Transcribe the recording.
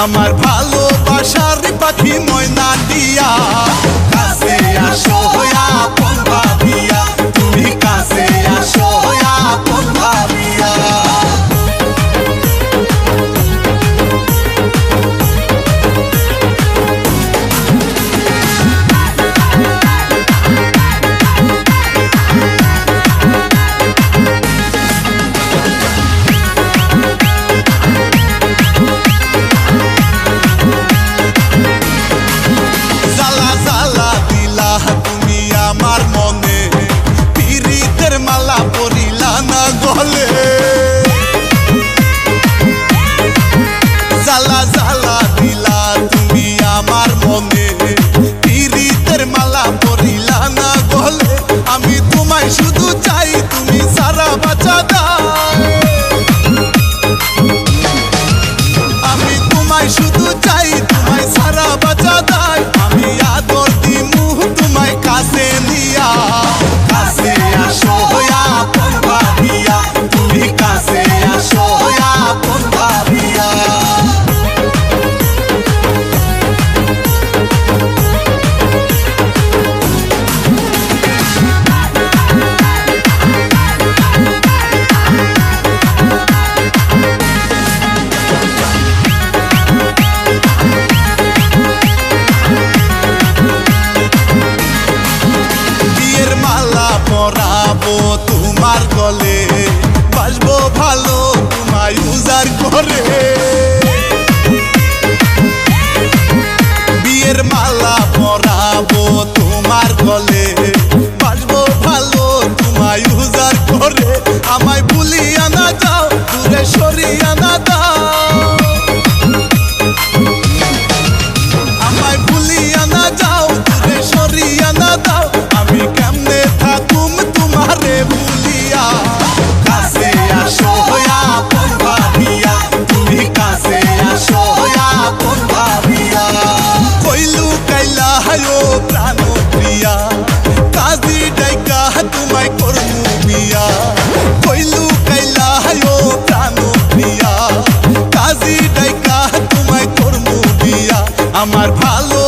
আমার ভালোবাসার পাখি ময়না দিয়া কাছে আসো আপন ভাবিয়া, তুমি কাছে আসো আপন ভাবিয়া। জ্বালা জ্বালা দিলা তুমি আমার মনে, পিরিতের মালা পরিলা না গলে। আমি তোমায় শুধু চাই, তুমি সারা বাঁচা দাও। আমি তোমায় শুধু চাই, তোমায় সারা বাঁচা দাও। আমি আদর দিমু তোমায় কাছে নিয়া, কাছে আসো আপন ভাবিয়া, তুমি কাছে আসো আপন ভাবিয়া। পরাবো তোমার গলে, বাসবো ভালো তোমায় উজাড় করে। বিয়ের মালা পরাবো তোমার গলে, বাসবো ভালো তোমায় উজাড় করে। আমায় ভুলিয়া না যাও, দূরে সরিয়া না দাও। আমায় ভুলিয়া না যাও, দূরে সরিয়া না দাও। আমি কেমনে থাকুম তোমারে ভুলিয়া, কাছে আসো আপন ভাবিয়া, তুমি কাছে আসো আপন ভাবিয়া। কইলু কাইলা হায়ো প্রাণ প্রিয়া, কাজী ডাইকা তোমায় করমু বিয়া। কইলু কাইলা হায়ো প্রাণ প্রিয়া, কাজী ডাইকা তোমায় করমু বিয়া। আমার ভালো